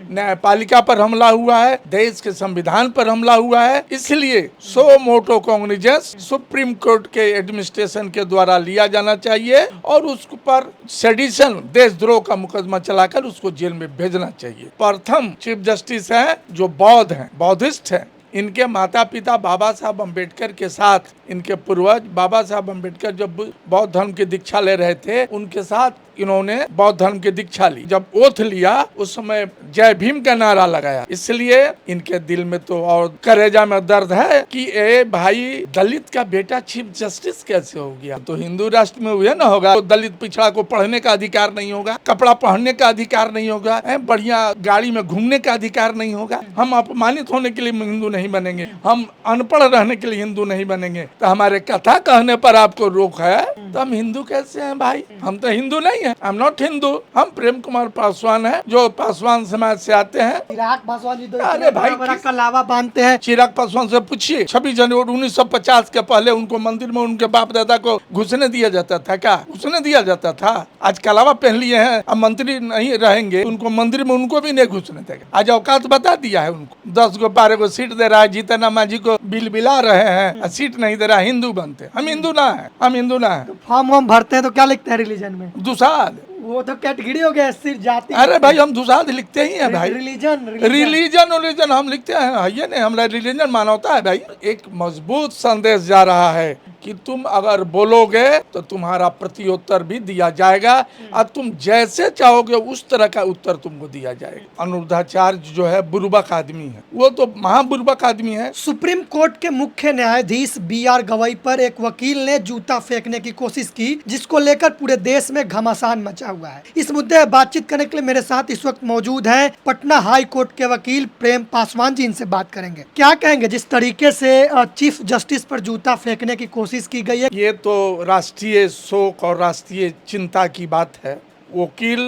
न्यायपालिका पर हमला हुआ है, देश के संविधान पर हमला हुआ है। इसलिए सो मोटो कॉग्निजेंस सुप्रीम कोर्ट के एडमिनिस्ट्रेशन के द्वारा लिया जाना चाहिए और उस पर सेडिशन देशद्रोह का मुकदमा चलाकर उसको जेल में भेजना चाहिए। प्रथम चीफ जस्टिस हैं जो बौद्ध हैं, बौद्धिस्ट हैं। इनके माता पिता बाबा साहब अम्बेडकर के साथ, इनके पूर्वज बाबा साहब अम्बेडकर जब बौद्ध धर्म की दीक्षा ले रहे थे, उनके साथ इन्होंने बौद्ध धर्म की दीक्षा ली। जब ओथ लिया उस समय जय भीम का नारा लगाया। इसलिए इनके दिल में तो और कलेजा में दर्द है कि ए भाई, दलित का बेटा चीफ जस्टिस कैसे हो गया? तो हिंदू राष्ट्र में हुए ना होगा तो दलित पिछड़ा को पढ़ने का अधिकार नहीं होगा, कपड़ा पहनने का अधिकार नहीं होगा, बढ़िया गाड़ी में घूमने का अधिकार नहीं होगा। हम अपमानित होने के लिए हिंदू नहीं बनेंगे, हम अनपढ़ रहने के लिए हिंदू नहीं बनेंगे। तो हमारे कथा कहने पर आपको रोक है तो हम हिंदू कैसे हैं भाई? हम तो हिंदू नहीं है, आई एम नॉट हिंदू। हम प्रेम कुमार पासवान है जो पासवान समाज से आते हैं। चिराग पासवान जी तो अरे भाई का लावा बांधते हैं। चिराग पासवान से पूछिए 26 जनवरी 1950 के पहले उनको मंदिर में उनके बाप दादा को घुसने दिया जाता था क्या? घुसने दिया जाता था? आज कलावा पहन लिए हैं, अब मंत्री नहीं रहेंगे, उनको मंदिर में उनको भी नहीं घुसने देगा। आज औकात बता दिया है उनको। 10 को 12 को सीट दे रहा है, जीतन मांझी को बिल बिला रहे हैं, सीट नहीं दे रहा, हिंदू बनते। हम हिंदू ना है, हम हिंदू ना है। फॉर्म वॉर्म भरते हैं तो क्या लिखते हैं रिलीजन में? दुसाद, वो तो कैटेगरी हो गया, सिर्फ जाति। अरे भाई हम दुसाद लिखते ही हैं भाई। रिलीजन हम लिखते हैं, ये नहीं हमारा रिलीजन मानवता है भाई। एक मजबूत संदेश जा रहा है कि तुम अगर बोलोगे तो तुम्हारा प्रत्युत्तर भी दिया जाएगा और तुम जैसे चाहोगे उस तरह का उत्तर तुमको दिया जाएगा। अनिरुद्धाचार्य जो है बुर्बक आदमी है, वो तो महाबुर्बक आदमी है। सुप्रीम कोर्ट के मुख्य न्यायाधीश BR गवई पर एक वकील ने जूता फेंकने की कोशिश की, जिसको लेकर पूरे देश में घमासान मचा हुआ है। इस मुद्दे पर बातचीत करने के लिए मेरे साथ इस वक्त मौजूद है पटना हाई कोर्ट के वकील प्रेम पासवान जी। इनसे बात करेंगे। क्या कहेंगे जिस तरीके से चीफ जस्टिस पर जूता फेंकने की कोशिश की गई है? ये तो राष्ट्रीय शोक और राष्ट्रीय चिंता की बात है। वकील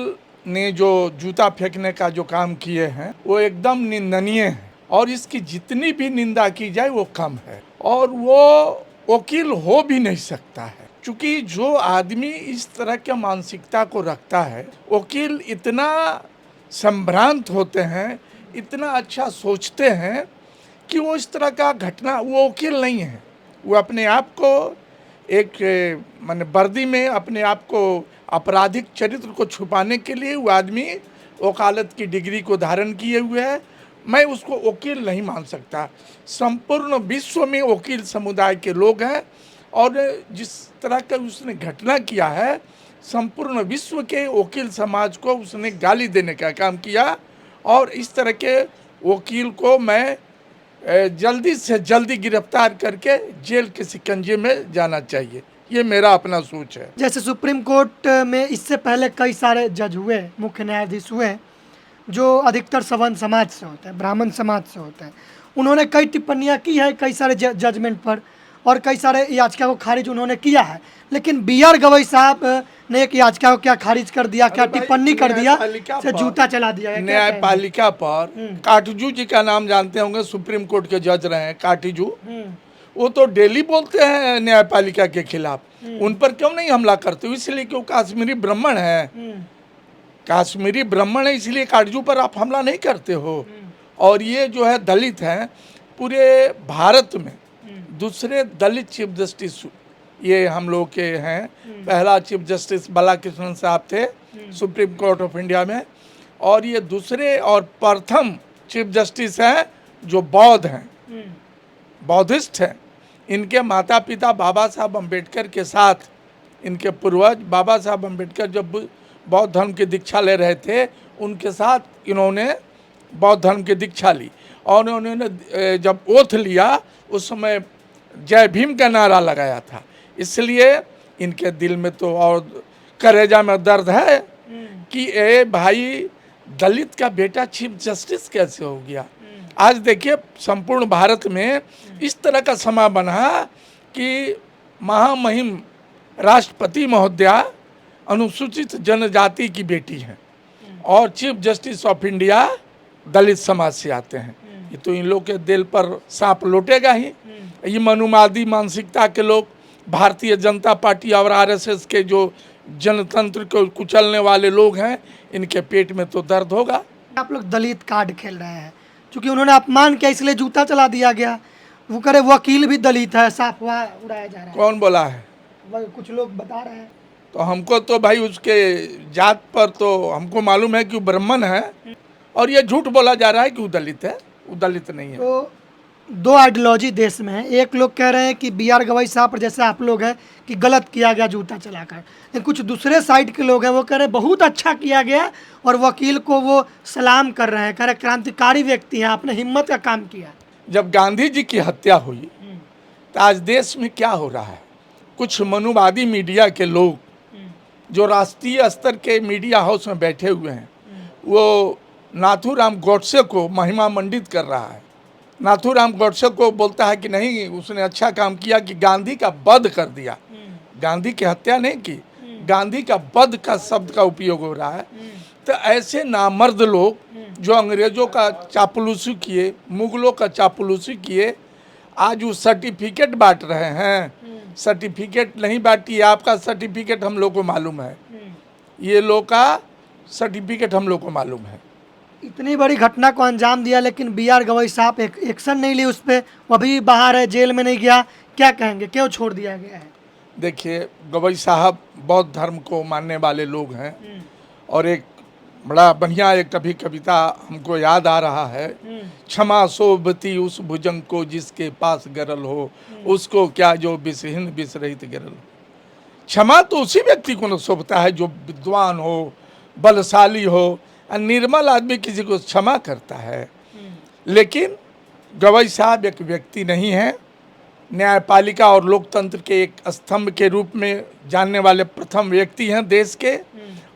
ने जो जूता फेंकने का जो काम किए हैं वो एकदम निंदनीय है और इसकी जितनी भी निंदा की जाए वो कम है और वो वकील हो भी नहीं सकता है। क्योंकि जो आदमी इस तरह के मानसिकता को रखता है, वकील इतना संभ्रांत होते हैं, इतना अच्छा सोचते हैं कि वो इस तरह का घटना, वो वकील नहीं है। वो अपने आप को एक माने वर्दी में अपने आप को आपराधिक चरित्र को छुपाने के लिए वो आदमी वकालत की डिग्री को धारण किए हुए है। मैं उसको वकील नहीं मान सकता। संपूर्ण विश्व में वकील समुदाय के लोग हैं और जिस तरह का उसने घटना किया है, संपूर्ण विश्व के वकील समाज को उसने गाली देने का काम किया और इस तरह के वकील को मैं जल्दी से जल्दी गिरफ्तार करके जेल के शिकंजे में जाना चाहिए। ये मेरा अपना सोच है। जैसे सुप्रीम कोर्ट में इससे पहले कई सारे जज हुए, मुख्य न्यायाधीश हुए, जो अधिकतर सवर्ण समाज से होते हैं, ब्राह्मण समाज से होते हैं। उन्होंने कई टिप्पणियां की है कई सारे जजमेंट पर और कई सारे याचिका को खारिज उन्होंने किया है। लेकिन BR गवई साहब ने एक याचिका को क्या खारिज कर दिया, क्या टिप्पणी कर दिया, से जूता चला दिया। न्यायपालिका पर काटजू जी का नाम जानते होंगे, सुप्रीम कोर्ट के जज रहे हैं काटजू। वो तो डेली बोलते हैं न्यायपालिका के खिलाफ। उन पर क्यों नहीं हमला करते हो? इसलिए क्यों काश्मीरी ब्राह्मण है, काश्मीरी ब्राह्मण है, इसलिए काटजू पर आप हमला नहीं करते हो। और ये जो है दलित हैं, पूरे भारत में दूसरे दलित चीफ जस्टिस ये हम लोग के हैं। पहला चीफ जस्टिस बालाकृष्णन साहब थे सुप्रीम कोर्ट ऑफ इंडिया में, और ये दूसरे और प्रथम चीफ जस्टिस हैं जो बौद्ध हैं, बौद्धिस्ट हैं। इनके माता पिता बाबा साहब अम्बेडकर के साथ, इनके पूर्वज बाबा साहब अम्बेडकर जब बौद्ध धर्म की दीक्षा ले रहे थे, उनके साथ इन्होंने बौद्ध धर्म की दीक्षा ली और उन्होंने जब ओथ लिया उस समय जय भीम का नारा लगाया था। इसलिए इनके दिल में तो और कलेजा में दर्द है कि ए भाई, दलित का बेटा चीफ जस्टिस कैसे हो गया? आज देखिए संपूर्ण भारत में इस तरह का समा बना कि महामहिम राष्ट्रपति महोदया अनुसूचित जनजाति की बेटी हैं और चीफ जस्टिस ऑफ इंडिया दलित समाज से आते हैं। ये तो इन लोग के दिल पर सांप लौटेगा ही। ये मनुवादी मानसिकता के लोग, भारतीय जनता पार्टी और RSS के जो जनतंत्र को कुचलने वाले लोग हैं, इनके पेट में तो दर्द होगा। आप लोग दलित कार्ड खेल रहे हैं, क्योंकि उन्होंने अपमान किया इसलिए जूता चला दिया गया। वो करे वकील भी दलित है, साफ हुआ उड़ाया जा रहा है। कौन बोला है? कुछ लोग बता रहे हैं। तो हमको तो भाई उसके जात पर तो हमको मालूम है कि वो ब्राह्मण है, और ये झूठ बोला जा रहा है कि वो दलित है। वो दलित नहीं है। तो दो आइडियोलॉजी देश में है। एक लोग कह रहे हैं कि बी आर गवई साहब पर जैसे आप लोग हैं कि गलत किया गया जूता चलाकर, लेकिन कुछ दूसरे साइड के लोग हैं वो कह रहे हैं बहुत अच्छा किया गया, और वकील को वो सलाम कर रहे हैं, कह रहे क्रांतिकारी व्यक्ति हैं, आपने हिम्मत का काम किया। जब गांधी जी की हत्या हुई तो आज देश में क्या हो रहा है? कुछ मनुवादी मीडिया के लोग जो राष्ट्रीय स्तर के मीडिया हाउस में बैठे हुए हैं, वो नाथूराम गोडसे को महिमा मंडित कर रहा है। नाथूराम गोडसे को बोलता है कि नहीं, उसने अच्छा काम किया कि गांधी का वध कर दिया। गांधी की हत्या नहीं की, गांधी का वध का शब्द का उपयोग हो रहा है। तो ऐसे नामर्द लोग जो अंग्रेजों का चापलूसी किए, मुगलों का चापलूसी किए, आज वो सर्टिफिकेट बांट रहे हैं। सर्टिफिकेट नहीं बांटी, आपका सर्टिफिकेट हम लोग को मालूम है, ये लोग का सर्टिफिकेट हम लोग को मालूम है। इतनी बड़ी घटना को अंजाम दिया, लेकिन बी आर गवई साहब एक्शन नहीं ली उस पर, वो अभी बाहर है, जेल में नहीं गया। क्या कहेंगे, क्यों छोड़ दिया गया है? देखिए, गवई साहब बौद्ध धर्म को मानने वाले लोग हैं, और एक बड़ा बढ़िया एक कभी कविता हमको याद आ रहा है, क्षमा सोबती उस भुजंग को जिसके पास गरल हो, उसको क्या जो विषहीन विषरहित गरल हो। क्षमा तो उसी व्यक्ति को न शोभता है जो विद्वान हो, बलशाली हो, निर्मल आदमी किसी को क्षमा करता है। लेकिन गवई साहब एक व्यक्ति नहीं है, न्यायपालिका और लोकतंत्र के एक स्तंभ के रूप में जानने वाले प्रथम व्यक्ति हैं देश के,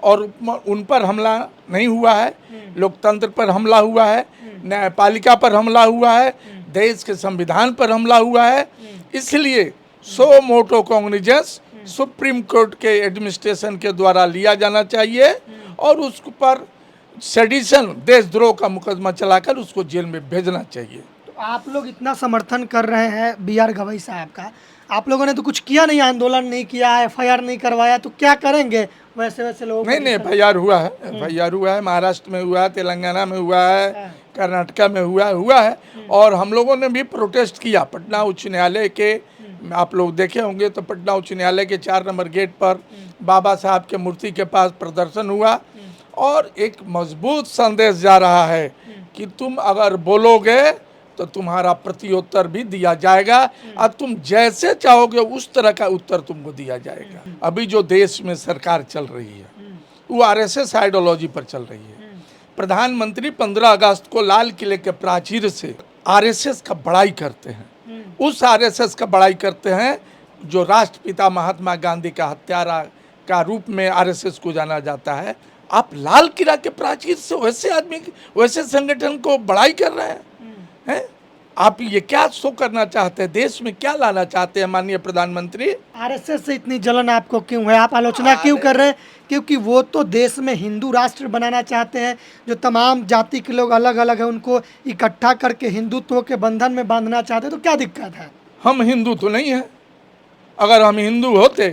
और उन पर हमला नहीं हुआ है, लोकतंत्र पर हमला हुआ है, न्यायपालिका पर हमला हुआ है, देश के संविधान पर हमला हुआ है। इसलिए सो मोटो कॉग्निजेंस सुप्रीम कोर्ट के एडमिनिस्ट्रेशन के द्वारा लिया जाना चाहिए, और उस पर सेडिशन देशद्रोह का मुकदमा चलाकर उसको जेल में भेजना चाहिए। तो आप लोग इतना समर्थन कर रहे हैं बी आर गवई साहब का, आप लोगों ने तो कुछ किया नहीं, आंदोलन नहीं किया, FIR नहीं करवाया, तो क्या करेंगे वैसे वैसे लोग? नहीं, FIR हुआ है, FIR हुआ है, महाराष्ट्र में हुआ है, तेलंगाना में हुआ है, कर्नाटका में हुआ है, और हम लोगों ने भी प्रोटेस्ट किया। पटना उच्च न्यायालय के, आप लोग देखे होंगे तो पटना उच्च न्यायालय के 4 नंबर गेट पर बाबा साहब के मूर्ति के पास प्रदर्शन हुआ, और एक मजबूत संदेश जा रहा है कि तुम अगर बोलोगे तो तुम्हारा प्रत्युत्तर भी दिया जाएगा, और तुम जैसे चाहोगे उस तरह का उत्तर तुमको दिया जाएगा। अभी जो देश में सरकार चल रही है वो RSS आइडियोलॉजी पर चल रही है। प्रधानमंत्री 15 अगस्त को लाल किले के प्राचीर से RSS का बड़ाई करते हैं, उस RSS का बड़ाई करते हैं जो राष्ट्रपिता महात्मा गांधी का हत्यारा का रूप में RSS को जाना जाता है। आप लाल किला के प्राचीर से वैसे आदमी, वैसे संगठन को बड़ाई कर रहे हैं? आप ये क्या शो करना चाहते हैं? देश में क्या लाना चाहते हैं माननीय प्रधानमंत्री? RSS से इतनी जलन आपको क्यों है? आप आलोचना क्यों कर रहे हैं? क्योंकि वो तो देश में हिंदू राष्ट्र बनाना चाहते हैं, जो तमाम जाति के लोग अलग अलग हैं उनको इकट्ठा करके हिंदुत्व के बंधन में बांधना चाहते हैं। तो क्या दिक्कत है? हम हिंदू तो नहीं है। अगर हम हिंदू होते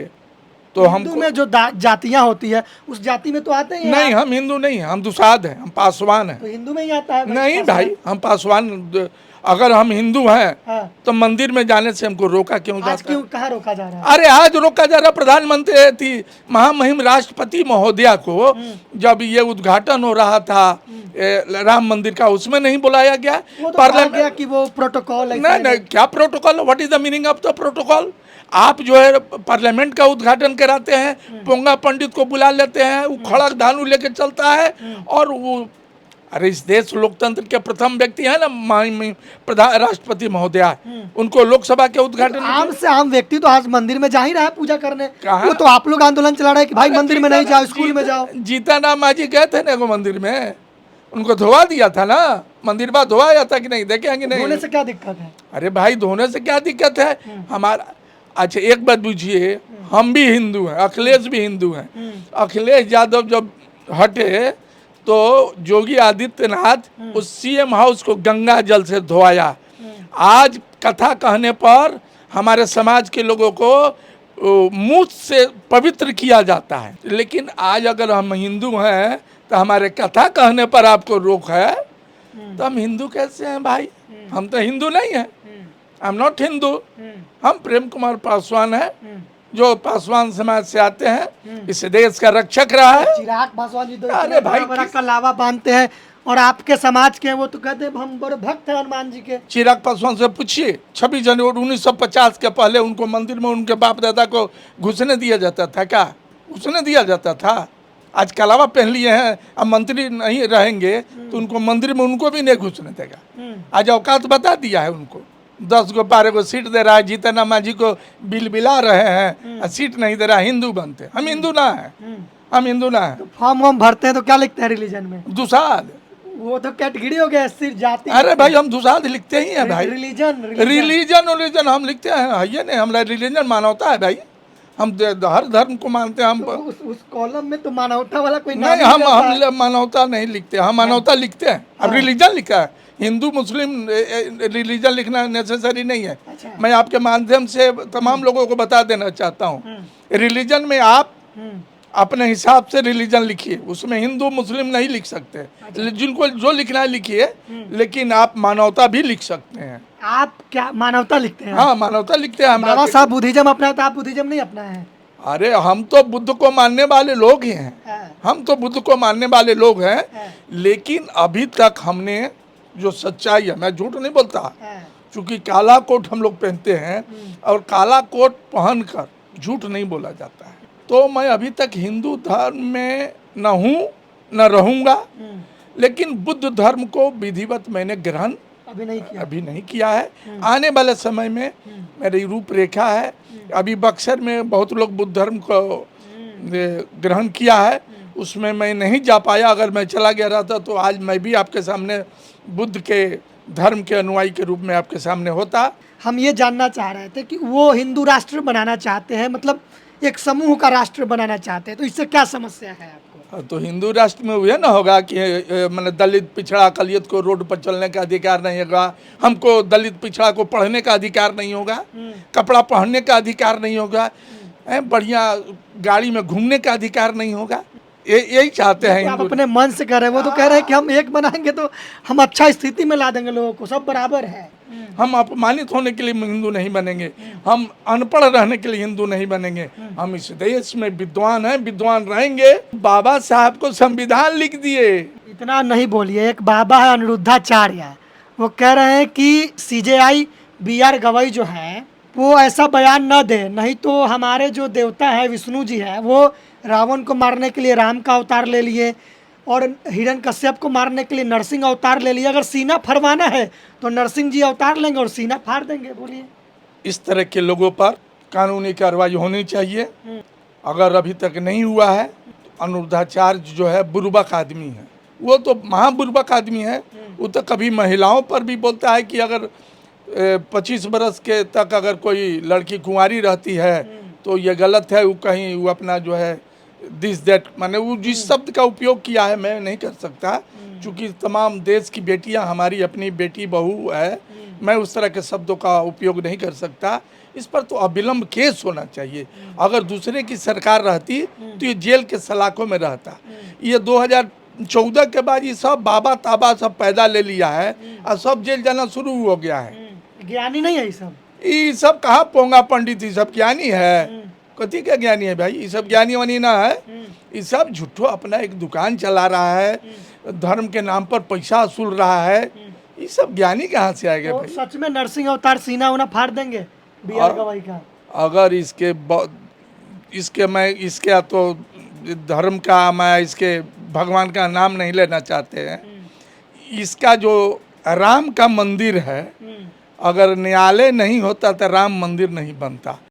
तो हिंदू में जो जातियां होती है उस जाति में तो आते ही हैं। नहीं, हम हिंदू नहीं हैं, हम दुसाध हैं, हम पासवान हैं। तो हिंदू में ही आता है नहीं भाई, हम पासवान। अगर हम हिंदू हैं तो मंदिर में जाने से हमको रोका क्यों जाता है? क्यों, कहाँ रोका जा रहा है? अरे आज रोका जा रहा, प्रधानमंत्री थी महामहिम राष्ट्रपति महोदया को जब ये उद्घाटन हो रहा था राम मंदिर का, उसमें नहीं बुलाया गया? वो तो कहा गया कि वो प्रोटोकॉल है। नहीं, क्या protocol? What is the meaning of the protocol? आप जो है पार्लियामेंट का उद्घाटन कराते हैं, पोंगा पंडित को बुला लेते हैं, वो खड़क धानु लेके चलता है, और वो, अरे इस देश लोकतंत्र के प्रथम व्यक्ति है ना प्रधान राष्ट्रपति महोदया, उनको लोकसभा के उद्घाटन आम से आम व्यक्ति तो आज मंदिर में जा ही रहा है पूजा करने। वो तो आप लोग आंदोलन चला रहे हैं कि भाई मंदिर में नहीं जाओ, स्कूल में जाओ। जीताराम मांझी गए थे ना वो मंदिर में, उनको धोवा दिया था ना, मंदिर में धोवाया था कि नहीं? देखे कि नहीं? धोने से क्या दिक्कत है? अरे भाई, धोने से क्या दिक्कत है हमारा? अच्छा एक बात बुझिए, हम भी हिंदू हैं, अखिलेश भी हिंदू हैं। अखिलेश यादव जब हटे तो योगी आदित्यनाथ उस CM हाउस को गंगा जल से धोया। आज कथा कहने पर हमारे समाज के लोगों को मुझ से पवित्र किया जाता है, लेकिन आज अगर हम हिंदू हैं तो हमारे कथा कहने पर आपको रोक है, तो हम हिंदू कैसे हैं भाई? हम तो हिंदू नहीं हैं। I am not Hindu. हम प्रेम कुमार पासवान है, जो पासवान समाज से आते हैं, इस देश का रक्षक रहा है। चिराग पासवान जी तो अरे भाई, बड़ा कलावा बांधते हैं और आपके समाज के हैं, वो तो कहते हैं हम बड़े भक्त हैं हनुमान जी के। चिराग पासवान से पूछिए, 26 जनवरी 1950 के पहले उनको मंदिर में उनके बाप दादा को घुसने दिया जाता था क्या? घुसने दिया जाता था? आज कलावा पहन लिए हैं, अब मंत्री नहीं रहेंगे तो उनको मंदिर में उनको भी नहीं घुसने देगा। आज औकात बता दिया है उनको। 10 को 12 को सीट दे रहा है, जीतन मांझी को बिल बिला रहे हैं, सीट नहीं दे रहा। हिंदू बनते, हम हिंदू ना है, हम हिंदू ना है। फॉर्म वॉर्म भरते हैं तो क्या लिखते हैं रिलीजन में? दुसाद, वो तो कैटेगरी हो गया, सिर्फ जाति। अरे भाई हम दुसाद लिखते ही हैं भाई। रिलीजन रिलीजन हम लिखते हैं, ये नहीं हमारा रिलीजन मानवता है भाई। हम हर धर्म को मानते हैं। हम उस कॉलम में तो मानवता वाला कोई नाम नहीं, नहीं रहता है। हम मानवता नहीं लिखते, हम मानवता लिखते हैं। अब रिलीजन लिखा है, हिंदू मुस्लिम रिलीजन लिखना नेसेसरी नहीं है। अच्छा। मैं आपके माध्यम से तमाम लोगों को बता देना चाहता हूँ, रिलीजन में आप अपने हिसाब से रिलीजन लिखिए, उसमें हिंदू मुस्लिम नहीं लिख सकते। जिनको जो लिखना है लिखिए, लेकिन आप मानवता भी लिख सकते हैं। आप क्या मानवता लिखते हैं? हाँ, मानवता लिखते हैं। बाबा साहब बुद्धिज्म अपना तो आप बुद्धिज्म नहीं अपना है? अरे हम तो बुद्ध को मानने वाले लोग ही हैं, हम तो बुद्ध को मानने वाले लोग हैं, लेकिन अभी तक हमने जो सच्चाई है, मैं झूठ नहीं बोलता, क्योंकि काला कोट हम लोग पहनते हैं और काला कोट पहनकर झूठ नहीं बोला जाता है। तो मैं अभी तक हिंदू धर्म में न हूँ न रहूँगा, लेकिन बुद्ध धर्म को विधिवत मैंने ग्रहण अभी नहीं किया है। आने वाले समय में मेरी रूपरेखा है। अभी बक्सर में बहुत लोग बुद्ध धर्म को ग्रहण किया है, उसमें मैं नहीं जा पाया। अगर मैं चला गया रहता तो आज मैं भी आपके सामने बुद्ध के धर्म के अनुयायी के रूप में आपके सामने होता। हम ये जानना चाह रहे थे कि वो हिंदू राष्ट्र बनाना चाहते हैं, मतलब एक समूह का राष्ट्र बनाना चाहते हैं, तो इससे क्या समस्या है आपको? तो हिंदू राष्ट्र में यह ना होगा कि मतलब दलित पिछड़ा अकलियत को रोड पर चलने का अधिकार नहीं होगा, हमको दलित पिछड़ा को पढ़ने का अधिकार नहीं होगा, कपड़ा पहनने का अधिकार नहीं होगा, बढ़िया गाड़ी में घूमने का अधिकार नहीं होगा। यही चाहते हैं। आप अपने मन से कह रहे हैं, वो तो कह रहे हैं कि हम एक बनाएंगे तो हम अच्छा स्थिति में ला देंगे लोगों को, सब बराबर है। हम अपमानित होने के लिए हिंदू नहीं बनेंगे, हम अनपढ़ रहने के लिए हिंदू नहीं बनेंगे। हम इस देश में विद्वान हैं, विद्वान रहेंगे। बाबा साहब को संविधान लिख दिए। इतना नहीं बोलिए। एक बाबा है अनिरुद्धाचार्य, वो कह रहे हैं कि CJI BR गवई जो है वो ऐसा बयान न दे, नहीं तो हमारे जो देवता है विष्णु जी है, वो रावण को मारने के लिए राम का अवतार ले लिए और हिरण्यकश्यप को मारने के लिए नरसिंह अवतार ले लिए। अगर सीना फरवाना है तो नरसिंह जी अवतार लेंगे और सीना फाड़ देंगे। बोलिए। इस तरह के लोगों पर कानूनी कार्रवाई होनी चाहिए। अगर अभी तक नहीं हुआ है, अनिरुद्धाचार्य जो है बुर्बक आदमी है, वो तो महाबुर्बक आदमी है। वो तो कभी महिलाओं पर भी बोलता है कि अगर 25 बरस के तक अगर कोई लड़की कुंवारी रहती है तो ये गलत है। वो कहीं वो अपना जो है दिस दैट, माने वो जिस शब्द का उपयोग किया है मैं नहीं कर सकता, क्योंकि तमाम देश की बेटियां हमारी अपनी बेटी बहू है, मैं उस तरह के शब्दों का उपयोग नहीं कर सकता। इस पर तो अविलंब केस होना चाहिए। अगर दूसरे की सरकार रहती तो ये जेल के सलाखों में रहता। ये 2014 के बाद ये सब बाबा ताबा सब पैदा ले लिया है और सब जेल जाना शुरू हो गया है। ज्ञानी नहीं है ये सब कहाँ पोंगा पंडित, ये सब ज्ञानी है? कथी का ज्ञानी है भाई? ये सब ज्ञानी वानी ना है। ये सब झूठो अपना एक दुकान चला रहा है, धर्म के नाम पर पैसा वसूल रहा है। ये सब ज्ञानी कहाँ से आएगा भाई? सच में नरसिंह अवतार सीना उना फाड़ देंगे BR गवई का? अगर इसके मैं इसके तो धर्म का, मैं इसके भगवान का नाम नहीं लेना चाहते हैं। इसका जो राम का मंदिर है, अगर न्यायालय नहीं होता तो राम मंदिर नहीं बनता।